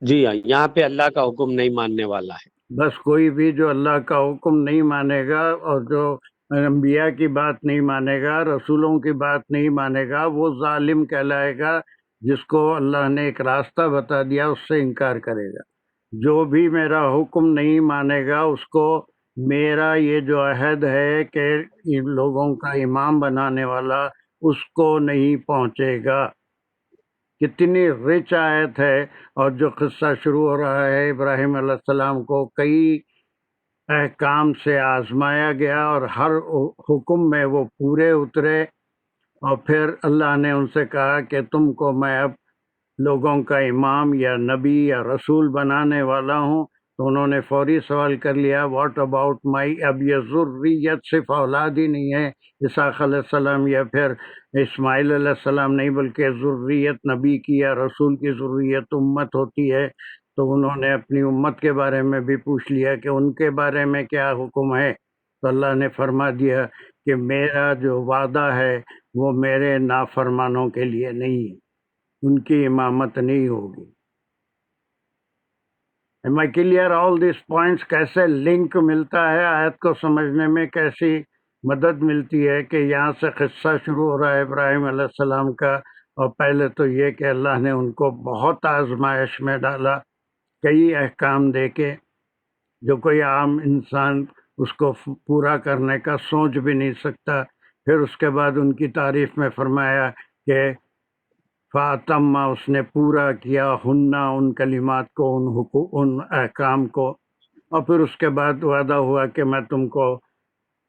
جی ہاں، یہاں پہ اللہ کا حکم نہیں ماننے والا ہے۔ بس کوئی بھی جو اللہ کا حکم نہیں مانے گا اور جو انبیاء کی بات نہیں مانے گا، رسولوں کی بات نہیں مانے گا، وہ ظالم کہلائے گا، جس کو اللہ نے ایک راستہ بتا دیا اس سے انکار کرے گا۔ جو بھی میرا حکم نہیں مانے گا اس کو میرا یہ جو عہد ہے کہ ان لوگوں کا امام بنانے والا، اس کو نہیں پہنچے گا۔ کتنی رچ آیت ہے، اور جو قصہ شروع ہو رہا ہے ابراہیم علیہ السلام کو کئی احکام سے آزمایا گیا اور ہر حکم میں وہ پورے اترے، اور پھر اللہ نے ان سے کہا کہ تم کو میں اب لوگوں کا امام یا نبی یا رسول بنانے والا ہوں، تو انہوں نے فوری سوال کر لیا واٹ اباؤٹ مائی، اب یہ ذریت صرف اولاد ہی نہیں ہے اسحاق علیہ السلام یا پھر اسماعیل علیہ السلام نہیں، بلکہ ذریت نبی کی یا رسول کی ذریت امت ہوتی ہے۔ تو انہوں نے اپنی امت کے بارے میں بھی پوچھ لیا کہ ان کے بارے میں کیا حکم ہے، تو اللہ نے فرما دیا کہ میرا جو وعدہ ہے وہ میرے نافرمانوں کے لیے نہیں ہے، ان کی امامت نہیں ہوگی۔ Am I clear all these points؟ کیسے لنک ملتا ہے آیت کو سمجھنے میں، کیسی مدد ملتی ہے کہ یہاں سے قصہ شروع ہو رہا ہے ابراہیم علیہ السلام کا، اور پہلے تو یہ کہ اللہ نے ان کو بہت آزمائش میں ڈالا، کئی احکام دے کے جو کوئی عام انسان اس کو پورا کرنے کا سوچ بھی نہیں سکتا۔ پھر اس کے بعد ان کی تعریف میں فرمایا کہ فاطمہ، اس نے پورا کیا ہننا، ان کلمات کو، ان احکام کو، اور پھر اس کے بعد وعدہ ہوا کہ میں تم کو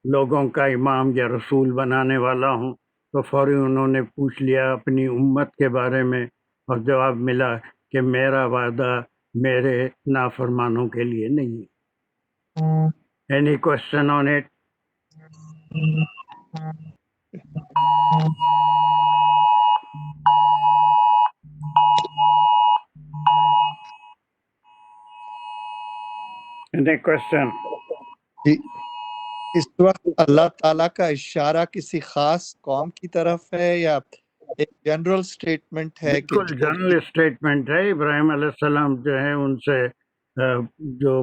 لوگوں کا امام یا رسول بنانے والا ہوں۔ تو فوری انہوں نے پوچھ لیا اپنی امت کے بارے میں، اور جواب ملا کہ میرا وعدہ میرے نافرمانوں کے لیے نہیں ہے۔ Any question on it؟ Any question؟ جی، اس وقت اللہ تعالیٰ کا اشارہ کسی خاص قوم کی طرف ہے یا ایک جنرل سٹیٹمنٹ ہے کہ بالکل جنرل اسٹیٹمنٹ ہے۔ ابراہیم علیہ السلام جو ہے ان سے جو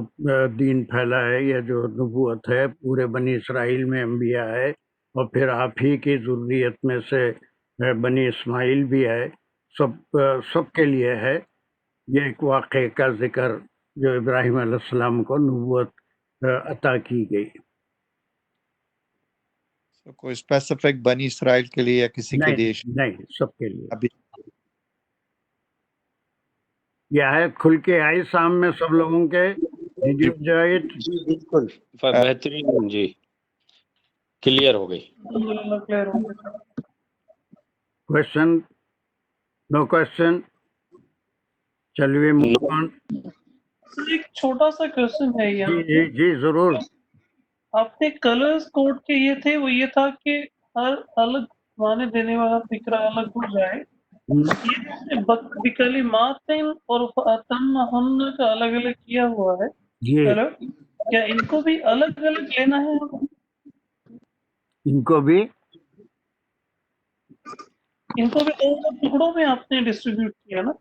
دین پھیلا ہے یا جو نبوت ہے پورے بنی اسرائیل میں انبیاء ہے، اور پھر آپ ہی کی ذریت میں سے بنی اسماعیل بھی ہے، سب کے لیے ہے۔ یہ ایک واقعے کا ذکر جو ابراہیم علیہ السلام کو نبوت عطا کی گئی۔ کوئی اسپیسیفک بنی اسرائیل کے لیے یا کسی کے لیے نہیں، سب کے لیے۔ ابھی یہ آیت کھل کے آئی سامنے سب لوگوں کے؟ Did you enjoy it؟ جی بالکل بہترین، جی کلیئر ہو گئی۔ الحمدللہ کلیئر ہو گیا۔ Question؟ No question؟ چلیے move on۔ سر ایک چھوٹا سا کوشچن ہے یہاں پہ، جی ضرور۔ آپ نے کلرز کوڈ کے یہ تھے، وہ یہ تھا کہ ہر الگ معنی دینے والا فکرہ الگ ہو جائے، یہ بکلمات اور فاتمہن کا الگ الگ کیا ہوا ہے، جی کیا ان کو بھی الگ الگ لینا ہے؟ ان کو بھی الگ ٹکڑوں میں آپ نے ڈسٹریبیوٹ کیا نا؟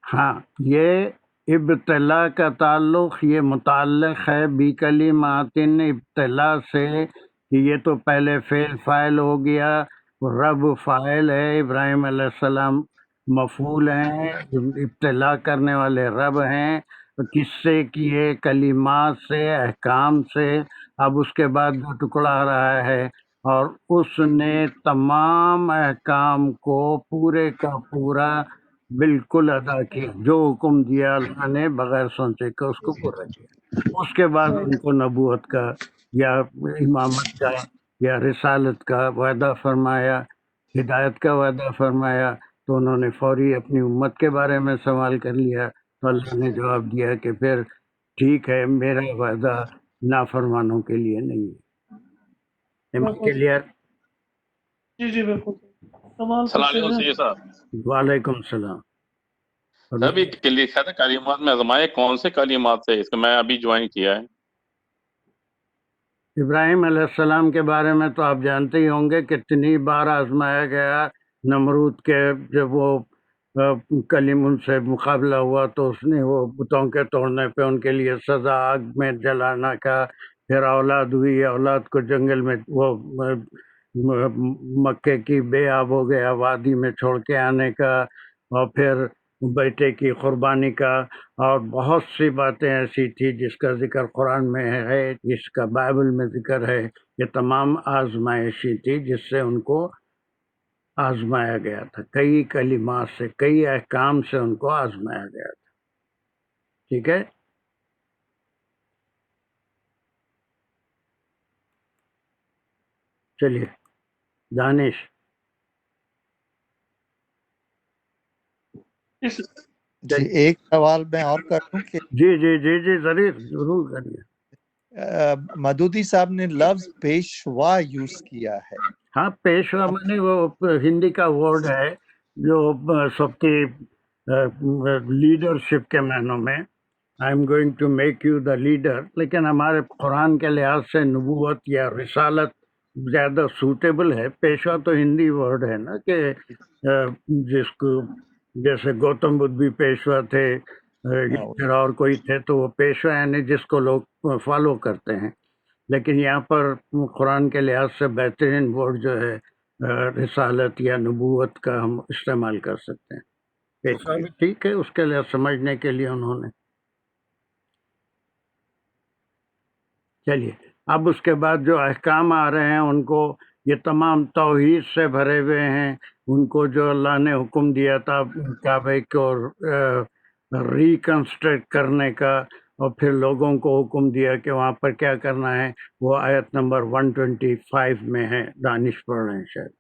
ہاں، یہ ابتلا کا تعلق یہ متعلق ہے بکلمات، ابتلا سے کہ یہ تو پہلے فعل فاعل ہو گیا، رب فاعل ہے، ابراہیم علیہ السلام مفعول ہیں، ابتلا کرنے والے رب ہیں، کس سے کیے؟ کلمات سے، احکام سے۔ اب اس کے بعد جو ٹکڑا آ رہا ہے، اور اس نے تمام احکام کو پورے کا پورا بالکل ادا کیا، جو حکم دیا اللہ نے بغیر سوچے کہ اس کو پورا کیا۔ اس کے بعد ان کو نبوت کا یا امامت کا یا رسالت کا وعدہ فرمایا، ہدایت کا وعدہ فرمایا، تو انہوں نے فوری اپنی امت کے بارے میں سوال کر لیا، تو اللہ نے جواب دیا کہ پھر ٹھیک ہے، میرا وعدہ نافرمانوں کے لیے نہیں ہے. بالکل کلیئر؟ جی جی بالکل کمال السلام علیکم سید صاحب. وعلیکم السلام. صاحب یہ لکھا تھا کلمات میں آزمائے، کون سے کلمات سے؟ اس کو میں ابھی جوائن کیا ہے. ابراہیم علیہ السلام کے بارے میں تو آپ جانتے ہی ہوں گے کتنی بار آزمایا گیا. نمرود کے جب وہ کلیم ان سے مقابلہ ہوا تو اس نے وہ بتوں کے توڑنے پہ ان کے لیے سزا آگ میں جلانا کا، پھر اولاد ہوئی، اولاد کو جنگل میں وہ مکے کی بے آب ہو گیا وادی میں چھوڑ کے آنے کا، اور پھر بیٹے کی قربانی کا، اور بہت سی باتیں ایسی تھی جس کا ذکر قرآن میں ہے، جس کا بائبل میں ذکر ہے. یہ تمام آزمائشی تھی جس سے ان کو آزمایا گیا تھا. کئی کلمات سے، کئی احکام سے ان کو آزمایا گیا تھا. ٹھیک ہے. چلیے دانش. جی ایک سوال میں اور کروں کہ جی جی جی جی ضرور کریے. مدودی صاحب نے لفظ پیشوا یوز کیا ہے. ہاں، پیشوا میں وہ ہندی کا ورڈ ہے جو سب کی لیڈرشپ کے معنوں میں I am going to make you the leader, لیکن ہمارے قرآن کے لحاظ سے نبوت یا رسالت زیادہ سوٹیبل ہے. پیشوا تو ہندی ورڈ ہے نا، کہ جس کو جیسے گوتم بدھ بھی پیشوا تھے، پھر اور کوئی تھے تو وہ پیشوا یعنی جس کو لوگ فالو کرتے ہیں. لیکن یہاں پر قرآن کے لحاظ سے بہترین ورڈ جو ہے رسالت یا نبوت کا ہم استعمال کر سکتے ہیں. پیشوا بھی ٹھیک ہے اس کے لحاظ سمجھنے کے لیے انہوں نے. چلیے اب اس کے بعد جو احکام آ رہے ہیں ان کو، یہ تمام توحید سے بھرے ہوئے ہیں. ان کو جو اللہ نے حکم دیا تھا کعبے کو ریکنسٹرکٹ کرنے کا، اور پھر لوگوں کو حکم دیا کہ وہاں پر کیا کرنا ہے، وہ آیت نمبر 125 میں ہے. دانش پڑھ رہے ہیں شاید.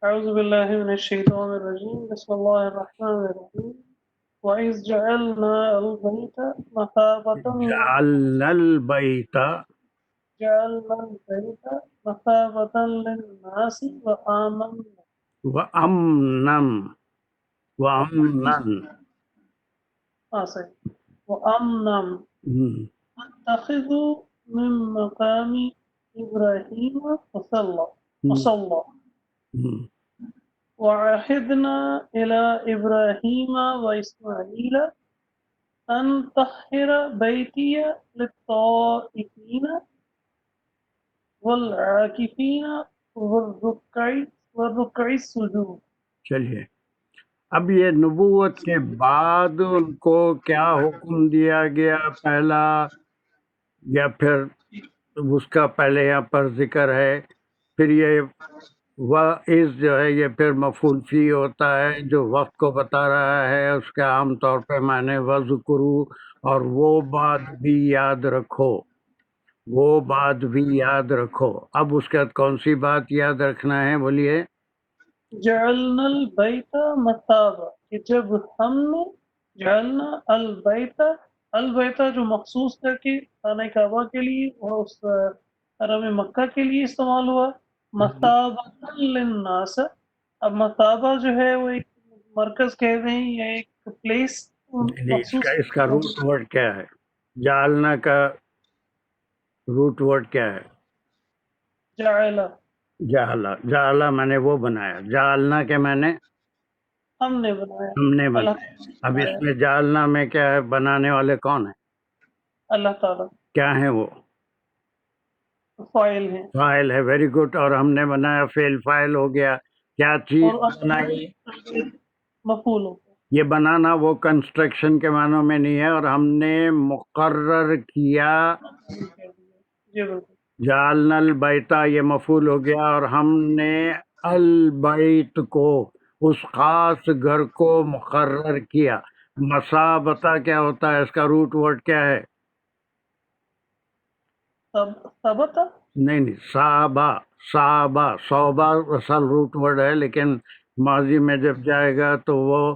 اعوذ باللہ من الشیطان الرجیم، بسم اللہ الرحمن الرحیم. وَإِذْ جَعَلْنَا الْبَيْتَ مَثَابَةً لِلنَّاسِ وَأَمْنًا وَاتَّخِذُوا مِن مَّقَامِ إِبْرَاهِيمَ مُصَلًّى وَعَهِدْنَا إِلَى إِبْرَاهِيمَ وَإِسْمَاعِيلَ أَن طَهِّرَ بَيْتِيَ لِلطَّائِفِينَ وَالْعَاكِفِينَ وَالرُّكَّعِ السُّجُودِ. چلیے اب یہ نبوت کے بعد ان کو کیا حکم دیا گیا پہلا، یا پھر اس کا پہلے یہاں پر ذکر ہے. پھر یہ وَإِذ جو ہے یہ پھر مفعول فی ہوتا ہے جو وقت کو بتا رہا ہے. اس کے عام طور پہ معنی وَذْكُرُوا، اور وہ بات بھی یاد رکھو، وہ بات بھی یاد رکھو. اب اس کے بعد کون سی بات یاد رکھنا ہے بولیے. جعلنا البیت مثابہ، کہ جب ہم نے جعلنا البیت جو مخصوص کر کے خانہ کعبہ کے لیے اور اس حرم مکہ کے لیے استعمال ہوا. مثابۃ للناس، اب مثابہ جو ہے وہ ایک مرکز کہہ دیں یا ایک پلیس مخصوص. اس کا روٹ ورڈ کیا ہے؟ جعلنا کا روٹ ورڈ کیا ہے؟ جعلہ میں نے وہ بنایا، جعلنا کے میں نے ہم نے بنایا. ہم نے بنایا. اب اس میں جعلنا میں کیا ہے؟ بنانے والے کون ہیں؟ اللہ تعالیٰ. کیا ہیں وہ؟ فاعل ہیں. فاعل ہے، ویری گڈ. اور ہم نے بنایا فعل فاعل ہو گیا. کیا چیز بنائی؟ مفعول ہو گیا. یہ بنانا وہ کنسٹرکشن کے معنوں میں نہیں ہے. اور ہم نے مقرر کیا. جعلنا البیتا یہ مفعول ہو گیا، اور ہم نے البیت کو اس خاص گھر کو مقرر کیا. مثابتا کیا ہوتا ہے؟ اس کا روٹ ورڈ کیا ہے؟ نہیں صابہ اصل روٹ ورڈ ہے، لیکن ماضی میں جب جائے گا تو وہ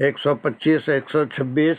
125, 126,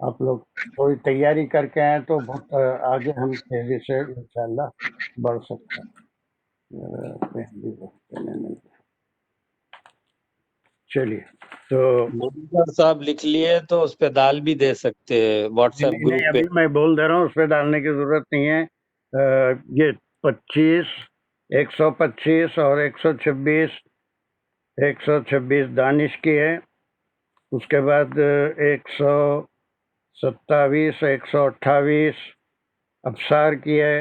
آپ لوگ تھوڑی تیاری کر کے آئیں تو بہت آگے ہم تیزی سے انشاءاللہ بڑھ سکتے ہیں. چلیے تو مودی صاحب لکھ لیے تو اس پہ دال بھی دے سکتے ہیں واٹس ایپ نہیں گروپ پہ. ابھی میں بول دے رہا ہوں، اس پہ ڈالنے کی ضرورت نہیں ہے. یہ 25 125 اور 126 دانش کی ہے. اس کے بعد 127 128 ابصار کی ہے.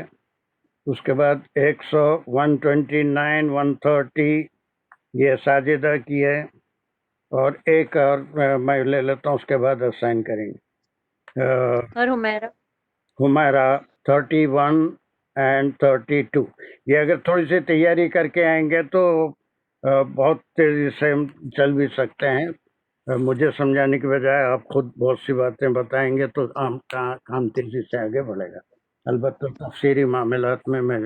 اس کے بعد 129 130 یہ ساجدہ کی ہے. اور ایک اور میں لے لیتا ہوں، اس کے بعد اسائن کریں گے. اور ہمیرا 31 اینڈ 32. یہ اگر تھوڑی سی تیاری کر کے آئیں گے تو بہت تیزی سے ہم چل بھی سکتے ہیں. مجھے سمجھانے کی بجائے آپ خود بہت سی باتیں بتائیں گے تو کام تیزی سے آگے بڑھے گا. البتہ تفسیری معاملات میں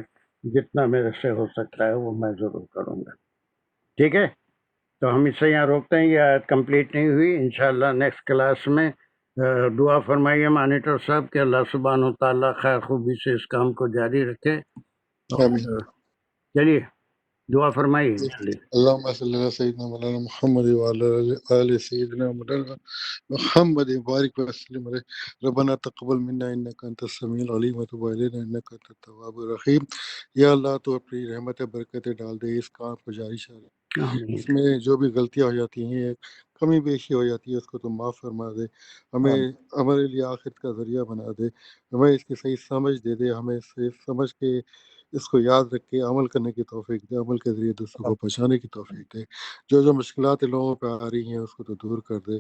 جتنا میرے سے ہو سکتا ہے وہ میں ضرور کروں گا. ٹھیک ہے، تو ہم اسے یہاں روکتے ہیں. یہ آیت کمپلیٹ نہیں ہوئی. انشاءاللہ نیکسٹ کلاس میں دعا فرمائیے مانیٹر صاحب کہ اللہ سبحانہ و تعالیٰ خیر خوبی سے اس کام کو جاری رکھے. چلیے دعا فرمائیے. چلیے اللهم صل على سيدنا مولانا محمد وعلى آل سيدنا مولانا محمد وبارك وسلم عليه. ربنا تقبل منا انك انت السميع العليم وتب علينا انك انت التواب الرحيم. یا اللہ تو اپنی رحمت برکتیں ڈال دے اس کام کو جاری شاری. اس میں جو بھی غلطیاں ہو جاتی ہیں، کمی بیشی ہو جاتی ہے، اس کو تو معاف فرما دے. ہمیں ہمارے لیے آخرت کا ذریعہ بنا دے. ہمیں اس کی صحیح سمجھ دے دے. ہمیں صحیح سمجھ کے اس کو یاد رکھ کے عمل کرنے کی توفیق دے. عمل کے ذریعے دوسروں کو پہنچانے کی توفیق دے. جو مشکلات لوگوں پہ آ رہی ہیں اس کو تو دور کر دے.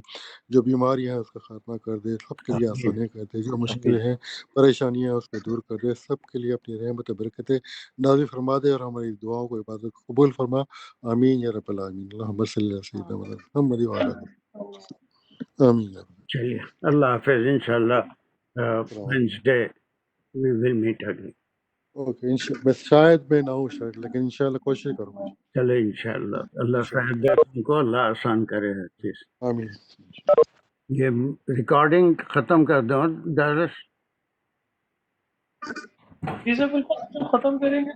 جو بیماریاں ہیں اس کا خاتمہ کر دے. سب کے لیے آسانیاں کر دے. جو مشکلیں ہیں پریشانیاں اس کو دور کر دے. سب کے لیے اپنی رحمت برکتیں نازل فرما دے اور ہماری دعاؤں کو عبادت کو قبول فرما. آمین یا رب العالمین. اللہم صلی علی سیدنا محمد وعلی آلہ. آمین. چلیے اللہ حافظ. انشاءاللہ Wednesday we will meet again. Okay بس شاید میں نہ ہوں شاید، لیکن انشاءاللہ کوشش کروں گا. چلے انشاءاللہ. اللہ صاحب دے تم کو، اللہ آسان کرے ہر چیز. آمین. یہ ریکارڈنگ ختم کر دو ڈائرس. بالکل ختم کریں گے.